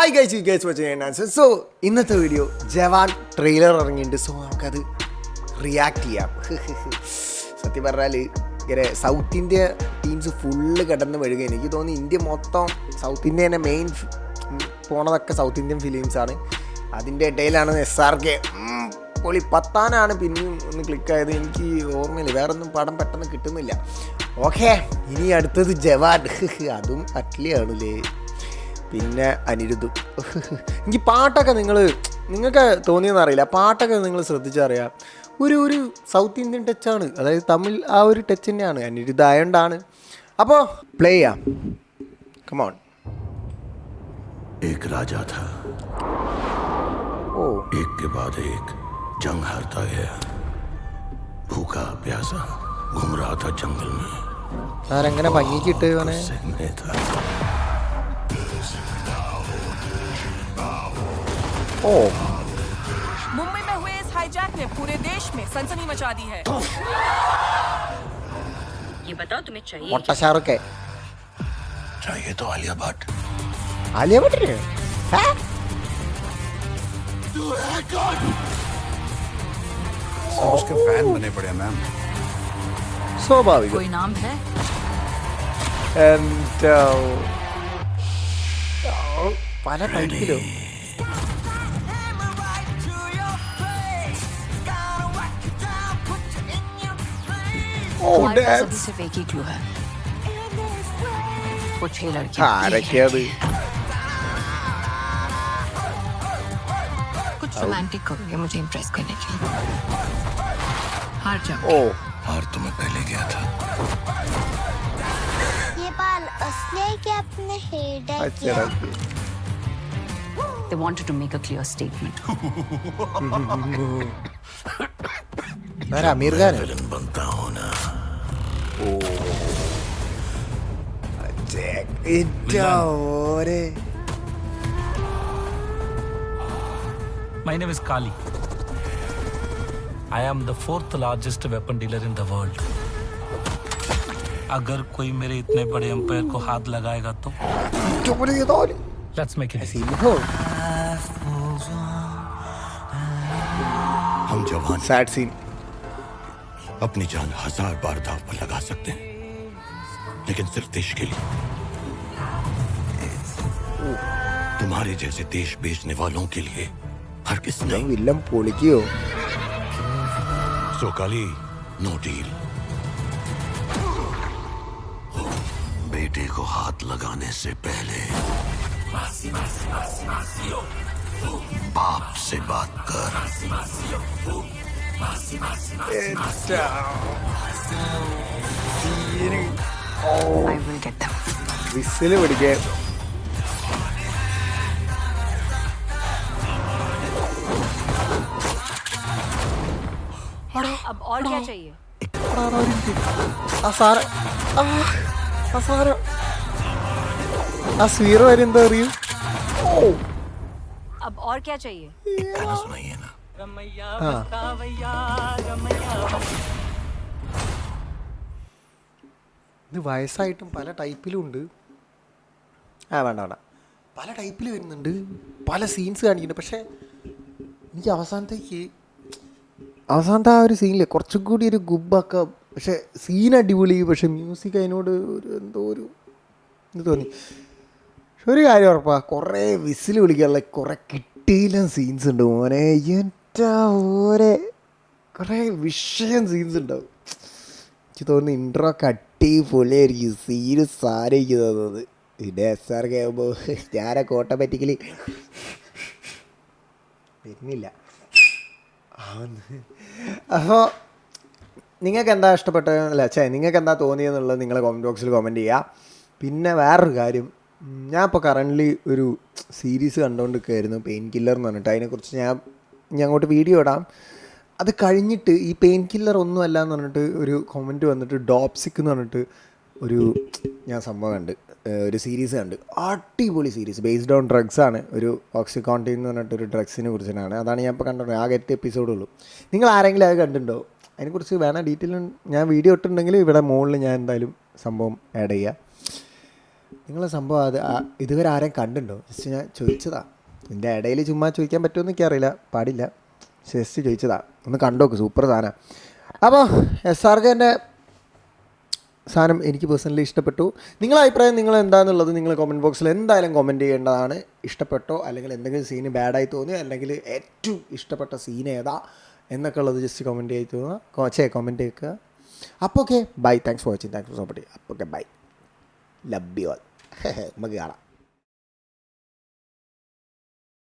Hi guys, you guys watching answer. So ഇന്നത്തെ video ജവാൻ trailer ഇറങ്ങിയിട്ടുണ്ട്. So നമുക്കത് react ചെയ്യാം. സത്യം പറഞ്ഞാൽ ഇങ്ങനെ സൗത്ത് ഇന്ത്യ ടീംസ് ഫുള്ള് കിടന്ന് വരിക. എനിക്ക് തോന്നി ഇന്ത്യ മൊത്തം സൗത്ത് ഇന്ത്യ തന്നെ മെയിൻ പോണതൊക്കെ സൗത്ത് ഇന്ത്യൻ ഫിലിംസാണ്. അതിൻ്റെ ഇടയിലാണ് SRK പൊളി പത്താനാണ് പിന്നെയും ഒന്ന് ക്ലിക്കായത്. എനിക്ക് ഓർമ്മയില്ല, വേറൊന്നും പടം പെട്ടെന്ന് കിട്ടുന്നില്ല. ഓക്കെ, ഇനി അടുത്തത് ജവാൻ. അതും അറ്റ്ലിയാണല്ലേ. പിന്നെ അനിരുദ്ധും. എനിക്ക് പാട്ടൊക്കെ നിങ്ങൾക്ക് തോന്നിയെന്ന് അറിയില്ല, പാട്ടൊക്കെ നിങ്ങൾ ശ്രദ്ധിച്ചറിയാം, ഒരു സൗത്ത് ഇന്ത്യൻ ടച്ചാണ്, അതായത് തമിഴ് ആ ഒരു ടച്ച് തന്നെയാണ്. അനിരുദ്ധ ആയതുകൊണ്ടാണ്. അപ്പോൾ പ്ലേ ചെയ്യാം. കമോൺ. एक राजा था, एक के बाद एक जंग हारता गया, भूखा प्यासा घूम रहा था जंगल में. ആരെങ്ങനെ ഭംഗിക്കിട്ട് में था. मुंबई में हुए इस हाईजैक ने पूरे देश में सनसनी मचा दी है. ये बताओ तुम्हें चाहिए मोटा शाहरुख है. चाहिए तो आलिया भट्ट. आलिया भट्ट है? उसके फैन बने पड़े मैम. स्वाभाविक. कोई नाम है? പല ടൈപ്പിലോ. हमारे पास अभी सिर्फ एक ही क्लू है. वो 6 लड़कियां. ആരൊക്കെയത്? कुछ रोमांटिक करोगे मुझे इम्प्रेस करने के लिए. हार जाओ. ഓ हार तो मैं पहले गया था. ये बाल असली है कि आपने हेयर डाई अच्छा किया? रखिए. They wanted to make a clear statement. ആരാ? അമീർ ഖാൻ. विलन बनता हूं ना. My name is Kali. I am the 4th largest weapon dealer in the world. अगर कोई मेरे इतने बड़े एम्पायर को हाथ लगाएगा तो let's make it. हम जवान सैड सीन. अपनी जान 1000 बार दांव पर लगा सकते हैं, लेकिन सिर्फ देश के लिए. तुम्हारे जैसे देश बेचने वालों के लिए हर किस नहीं. വില്ലം പൊളിക്കോ? सो काली, नो डील. बेटे को हाथ लगाने से पहले बाप से बात कर. I will get them. Whistle പിടിക്കാൻ. अब और क्या चाहिए? ആ സ്വീറോ വരെ എന്താ അറിയൂ? अब और क्या चाहिए? गाना सुनाइए ना. ഇത് വയസ്സായിട്ടും പല ടൈപ്പിലും ഉണ്ട്. വേണ്ട പല ടൈപ്പിൽ വരുന്നുണ്ട്, പല സീൻസ് കാണിക്കുന്നുണ്ട്. പക്ഷേ എനിക്ക് അവസാനത്തെ ആ ഒരു സീനിൽ കുറച്ചും കൂടി ഒരു ഗുബാക്കാം. പക്ഷേ സീൻ അടിപൊളി, പക്ഷെ മ്യൂസിക് അതിനോട് എന്തോ ഒരു ഇത് തോന്നി. പക്ഷെ ഒരു കാര്യം ഉറപ്പാ, കുറേ വിസിൽ വിളിക്കാനുള്ള കുറേ കിട്ടിയില്ല സീൻസ് ഉണ്ട് മോനെ. എൻ്റെ ഓരോ കുറേ വിഷയം സീൻസ് ഉണ്ടാവും. എനിക്ക് തോന്നുന്നു ഇൻട്രോ അടിപൊളിയായിരിക്കും, സീന് സാരമായിരിക്കും തോന്നുന്നത്. പിന്നെ SRK ആകുമ്പോൾ ഞാനൊക്കെ ഓട്ടോമാറ്റിക്കലി വരുന്നില്ല. അപ്പോൾ നിങ്ങൾക്ക് എന്താ ഇഷ്ടപ്പെട്ടത് നിങ്ങൾക്ക് എന്താ തോന്നിയെന്നുള്ളത് നിങ്ങൾ കമൻറ്റ് ബോക്സിൽ കമൻറ്റ് ചെയ്യുക. പിന്നെ വേറൊരു കാര്യം, ഞാൻ ഇപ്പോൾ കറൻ്റ്ലി ഒരു സീരീസ് കണ്ടുകൊണ്ടിരിക്കുകയായിരുന്നു, പെയിൻ കില്ലർ എന്ന് പറഞ്ഞിട്ട്. അതിനെക്കുറിച്ച് ഞാൻ അങ്ങോട്ട് വീഡിയോ ഇടാം. അത് കഴിഞ്ഞിട്ട് ഈ പെയിൻ കില്ലർ ഒന്നും അല്ല എന്ന് പറഞ്ഞിട്ട് ഒരു കമൻറ്റ് വന്നിട്ട് ഡോപ്സിക് എന്ന് പറഞ്ഞിട്ട് ഞാൻ സംഭവം കണ്ട്, ഒരു സീരീസ് കണ്ട്. അടിപൊളി സീരീസ്, ബേസ്ഡ് ഓൺ ഡ്രഗ്സ് ആണ്. ഒരു ഓക്സിക്കോണ്ടിൻ എന്ന് പറഞ്ഞിട്ടൊരു ഡ്രഗ്സിനെ കുറിച്ചിട്ടാണ്. അതാണ് ഞാൻ ഇപ്പോൾ കണ്ടത്. ആകെ 8 എപ്പിസോഡുള്ളൂ. നിങ്ങൾ ആരെങ്കിലും അത് കണ്ടിട്ടുണ്ടോ? അതിനെക്കുറിച്ച് വേണം ഡീറ്റെയിൽ ഞാൻ വീഡിയോ ഇട്ടിട്ടുണ്ടെങ്കിൽ ഇവിടെ മുകളിൽ ഞാൻ എന്തായാലും സംഭവം ആഡ് ചെയ്യാം. നിങ്ങളെ സംഭവം അത് ഇതുവരെ ആരെയും കണ്ടുണ്ടോ? ജസ്റ്റ് ഞാൻ ചോദിച്ചതാ. എൻ്റെ ഇടയിൽ ചുമ്മാ ചോദിക്കാൻ പറ്റുമെന്ന് എനിക്കറിയില്ല, പാടില്ല, ജസ്റ്റ് ചോദിച്ചതാ. ഒന്ന് കണ്ടോക്ക്, സൂപ്പർ സാധനം. അപ്പോൾ SRKൻ്റെ സാധനം എനിക്ക് പേഴ്സണലി ഇഷ്ടപ്പെട്ടു. നിങ്ങളുടെ അഭിപ്രായം നിങ്ങൾ എന്താണെന്നുള്ളത് നിങ്ങൾ കമൻറ്റ് ബോക്സിൽ എന്തായാലും കമൻറ്റ് ചെയ്യേണ്ടതാണ്. ഇഷ്ടപ്പെട്ടോ അല്ലെങ്കിൽ എന്തെങ്കിലും സീന് ബാഡായി തോന്നിയോ അല്ലെങ്കിൽ ഏറ്റവും ഇഷ്ടപ്പെട്ട സീൻ ഏതാ എന്നൊക്കെ ഉള്ളത് ജസ്റ്റ് കമൻറ്റ് ചെയ്ത് കമൻറ്റ് ചെയ്യുക. അപ്പോൾ okay, bye, thanks for watching, thanks for support. അപ്പോൾ okay, bye, love you all. നമുക്ക് കാണാം.